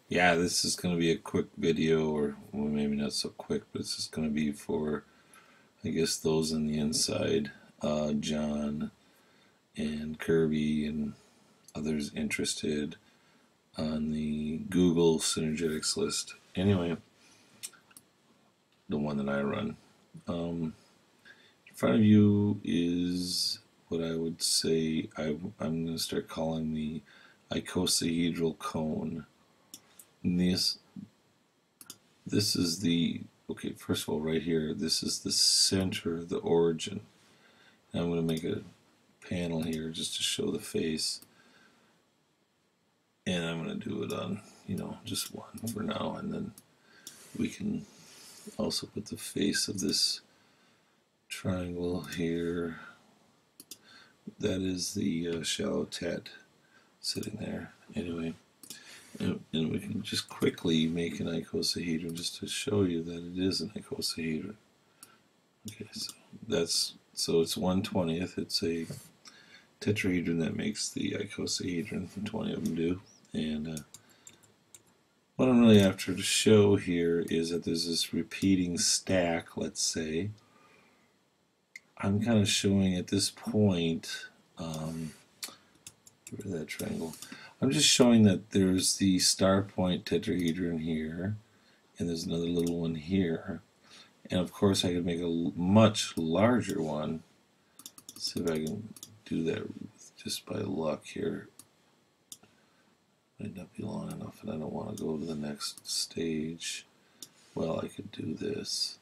Yeah, this is going to be a quick video, or well, maybe not so quick, but it's just going to be for, I guess, those on the inside, John and Kirby and others interested on the Google Synergetics list. Anyway, the one that I run. In front of you is what I would say I'm going to start calling the icosahedral cone. And this is the, okay, first of all, right here, this is the center, the origin. And I'm going to make a panel here just to show the face. And I'm going to do it on, just one for now. And then we can also put the face of this triangle here. That is the shallow tat sitting there. Anyway, and we can just quickly make an icosahedron just to show you that it is an icosahedron. Okay, so it's 1/20th. It's a tetrahedron that makes the icosahedron. 20 of them do. And what I'm really after to show here is that there's this repeating stack, let's say. I'm kind of showing at this point, get rid of that triangle. I'm just showing that there's the star point tetrahedron here, and there's another little one here. And of course I could make a much larger one. Let's see if I can do that just by luck here. Might not be long enough, and I don't want to go to the next stage. Well, I could do this.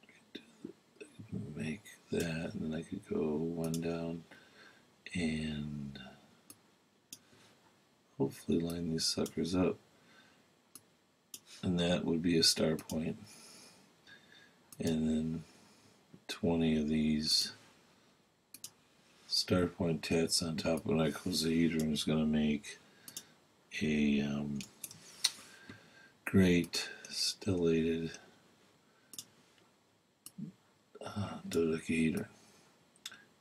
I could make that, and then I could go one down and hopefully line these suckers up. And that would be a star point. And then 20 of these star point tats on top of an icosahedron is going to make a great stellated dodecahedron.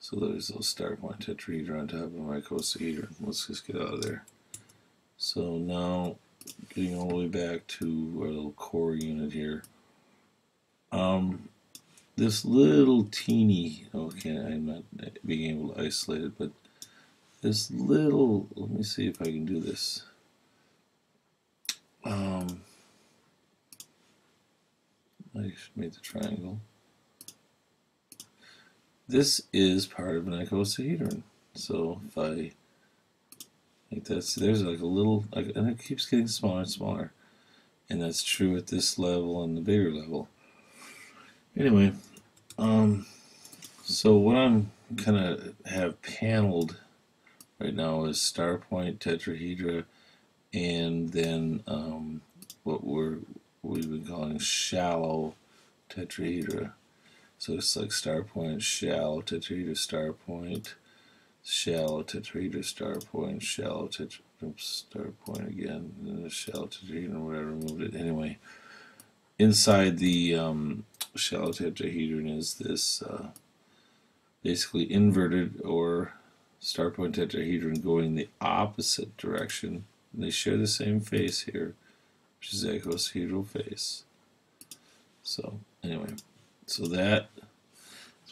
So there's those star point tetrahedron on top of my icosahedron. Let's just get out of there. So now, getting all the way back to our little core unit here. This little teeny, okay, I'm not being able to isolate it, but this little, let me see if I can do this. I made the triangle. This is part of an icosahedron. So if I make that, see, there's like a little, and it keeps getting smaller and smaller. And that's true at this level and the bigger level. Anyway, so what I'm kind of have paneled right now is star point tetrahedra, and then what we've been calling shallow tetrahedra. So it's like star point, shallow tetrahedra, star point, shallow tetrahedra, star point, shallow star point again, and then a shallow tetrahedron, whatever, I removed it. Anyway, inside the shallow tetrahedron is this basically inverted or star point tetrahedron going the opposite direction. And they share the same face here, which is the icosahedral face. So anyway, so that's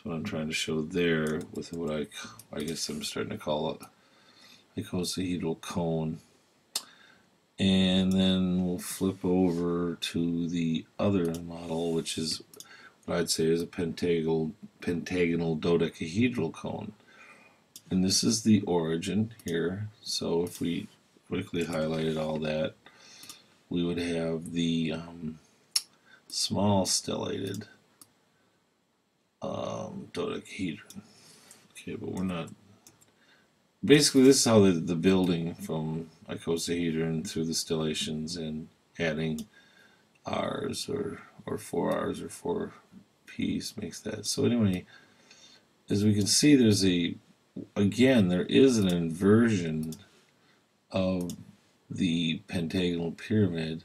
what I'm trying to show there with what I guess I'm starting to call a icosahedral cone. And then we'll flip over to the other model, which is what I'd say is a pentagonal dodecahedral cone. And this is the origin here. So if we quickly highlighted all that, we would have the small stellated dodecahedron. Okay, but we're not. Basically, this is how the building from icosahedron through the stellations and adding R's or 4R's or 4P's makes that. So anyway, as we can see, there's there is an inversion of the pentagonal pyramid.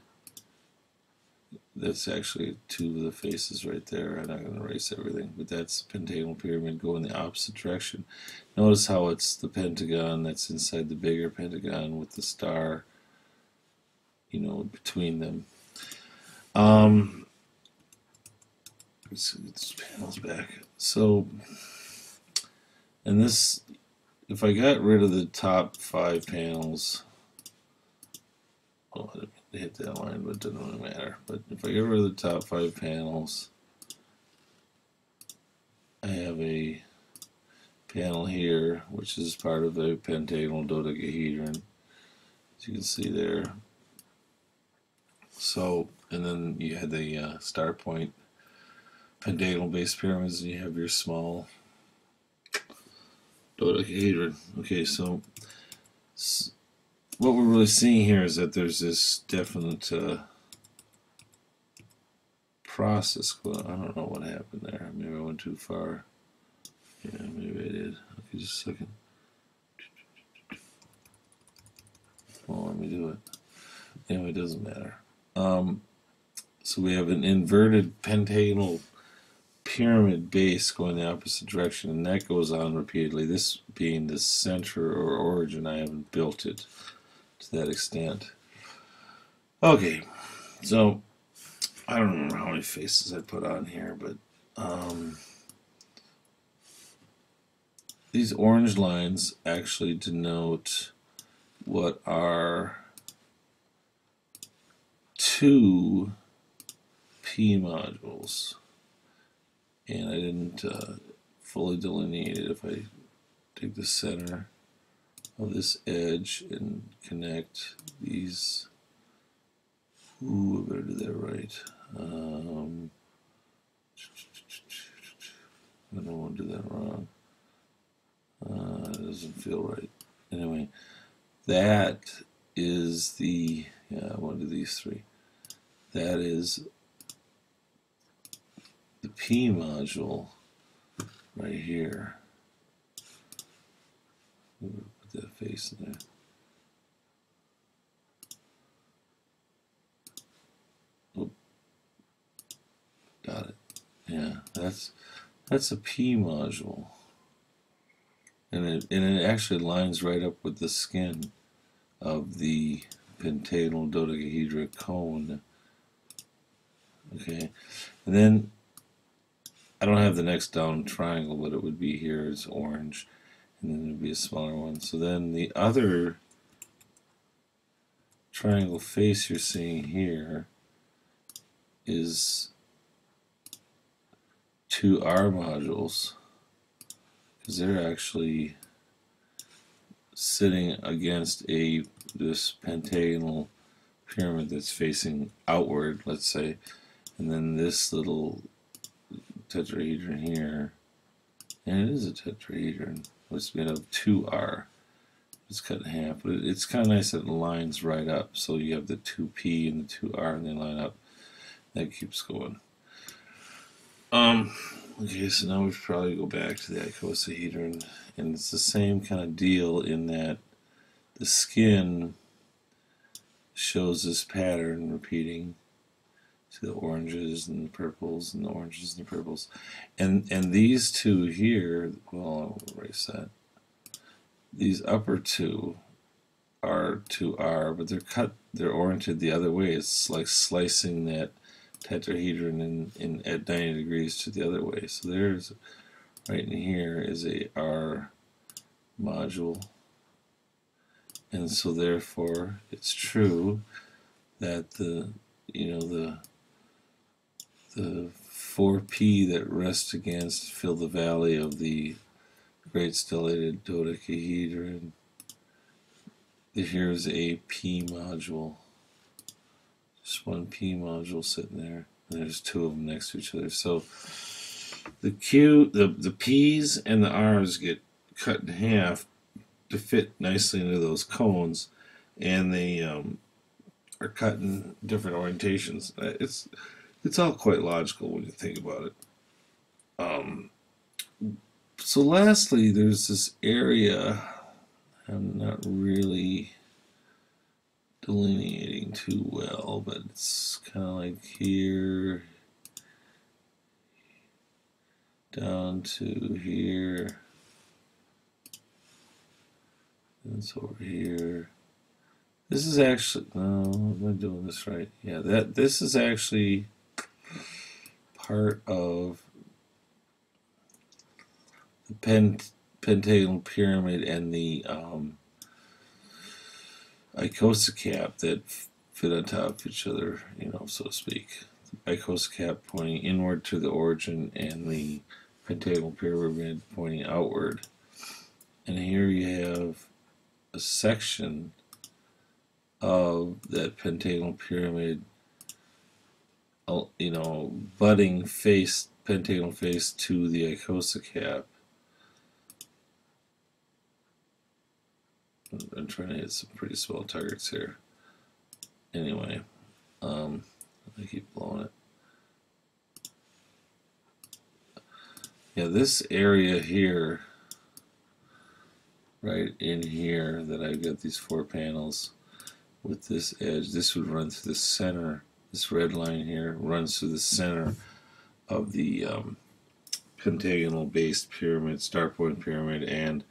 That's actually two of the faces right there. I'm not going to erase everything, but that's the pentagonal pyramid going the opposite direction. Notice how it's the pentagon that's inside the bigger pentagon with the star between them. Let's get these panels back. So, and this, if I got rid of the top 5 panels, oh, I didn't hit that line, but it doesn't really matter. But if I get rid of the top 5 panels, I have a panel here, which is part of a pentagonal dodecahedron, as you can see there. So, and then you had the star point pentagonal base pyramids, and you have your small dodecahedron. Okay, so what we're really seeing here is that there's this definite process going on. I don't know what happened there. Maybe I went too far. Yeah, maybe I did. Okay, just a second. Well, let me do it. Anyway, it doesn't matter. So we have an inverted pentagonal pyramid base going the opposite direction, and that goes on repeatedly. This being the center or origin, I haven't built it to that extent. Okay, so I don't remember how many faces I put on here, but these orange lines actually denote what are 2 P modules, and I didn't fully delineate it. If I take the center of this edge and connect these, ooh, I better do that right. I don't want to do that wrong. It doesn't feel right. Anyway, that is the, I want to do these 3. That is the P module right here. Put that face in there. Oh, got it. Yeah, that's a P module, and it actually lines right up with the skin of the pentagonal dodecahedra cone. Okay, and then I don't have the next down triangle, but it would be here. It's orange, and then it would be a smaller one. So then the other triangle face you're seeing here is 2 R modules, because they're actually sitting against this pentagonal pyramid that's facing outward, let's say, and then this little tetrahedron here, and it is a tetrahedron. It's made of 2R. It's cut in half, but it's kind of nice that it lines right up. So you have the 2P and the 2R, and they line up. That keeps going. Okay, so now we should probably go back to the icosahedron, and it's the same kind of deal in that the skin shows this pattern repeating. See the oranges and the purples and the oranges and the purples, and these 2 here. Well, I'll erase that. These upper 2 are 2R, but they're oriented the other way. It's like slicing that tetrahedron at 90 degrees to the other way. So there's, right in here is a R module, and so therefore it's true that the 4P that rests against fill the valley of the great stellated dodecahedron. Here's a P module. Just 1 P module sitting there. And there's 2 of them next to each other. So the P's and the R's get cut in half to fit nicely into those cones, and they are cut in different orientations. It's all quite logical when you think about it. So lastly, there's this area I'm not really delineating too well, but it's kind of like here down to here, and it's over here, This is actually, no, am I doing this right? Yeah, this is actually part of the pentagonal pyramid and the icosacap that fit on top of each other, so to speak. The icosacap pointing inward to the origin and the pentagonal pyramid pointing outward. And here you have a section of that pentagonal pyramid, butting pentagonal face to the icosacap. I'm trying to hit some pretty small targets here. Anyway, I keep blowing it. Yeah, this area here, right in here, that I've got these 4 panels with this edge, this would run through the center. This red line here runs through the center of the pentagonal based pyramid, star point pyramid, and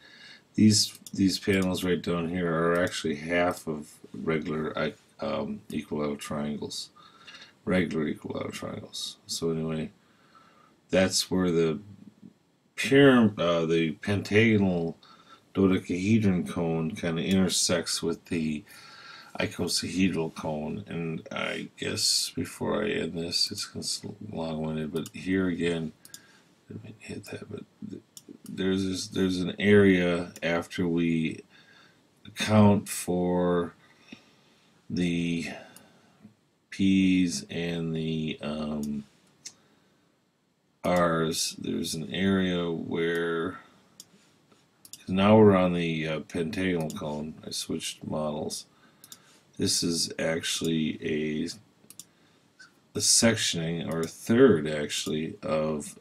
these panels right down here are actually half of regular equilateral triangles. So anyway, that's where the pentagonal dodecahedron cone kind of intersects with the icosahedral cone. And I guess before I end this, it's long-winded, but here again, I didn't hit that, but there's an area after we account for the P's and the R's. There's an area where, now we're on the pentagonal cone. I switched models. This is actually a sectioning, or a third actually, of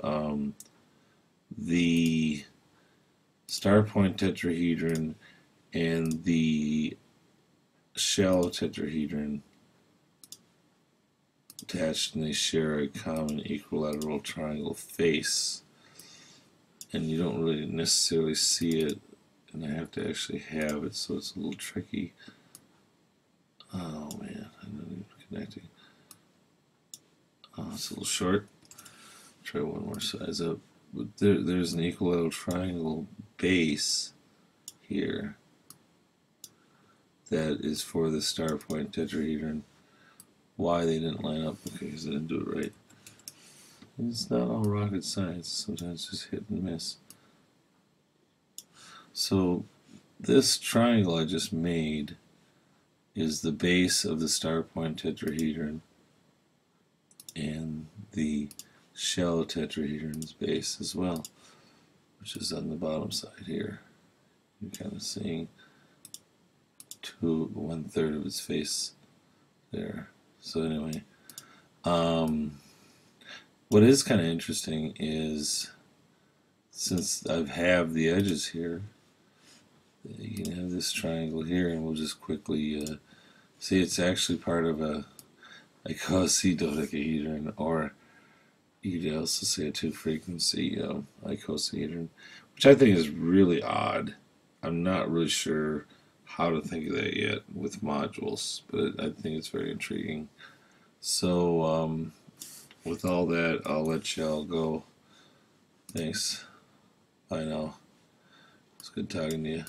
the star point tetrahedron and the shallow tetrahedron attached, and they share a common equilateral triangle face. And you don't really necessarily see it, and I have to actually have it, so it's a little tricky. Oh man, I'm not even connecting. Oh, it's a little short. Try one more size up. But there's an equilateral triangle base here that is for the star point tetrahedron. Why they didn't line up? Okay, because I didn't do it right. It's not all rocket science. Sometimes just hit and miss. So this triangle I just made is the base of the star point tetrahedron and the shallow tetrahedron's base as well, which is on the bottom side here. You're kind of seeing 1/3 of its face there. So anyway, what is kind of interesting is, since I have the edges here, you can have this triangle here, and we'll just quickly see it's actually part of a icosahedron, or you could also say a 2-frequency icosahedron, which I think is really odd. I'm not really sure how to think of that yet with modules, but I think it's very intriguing. So with all that, I'll let y'all go. Thanks. Bye now. It's good talking to you.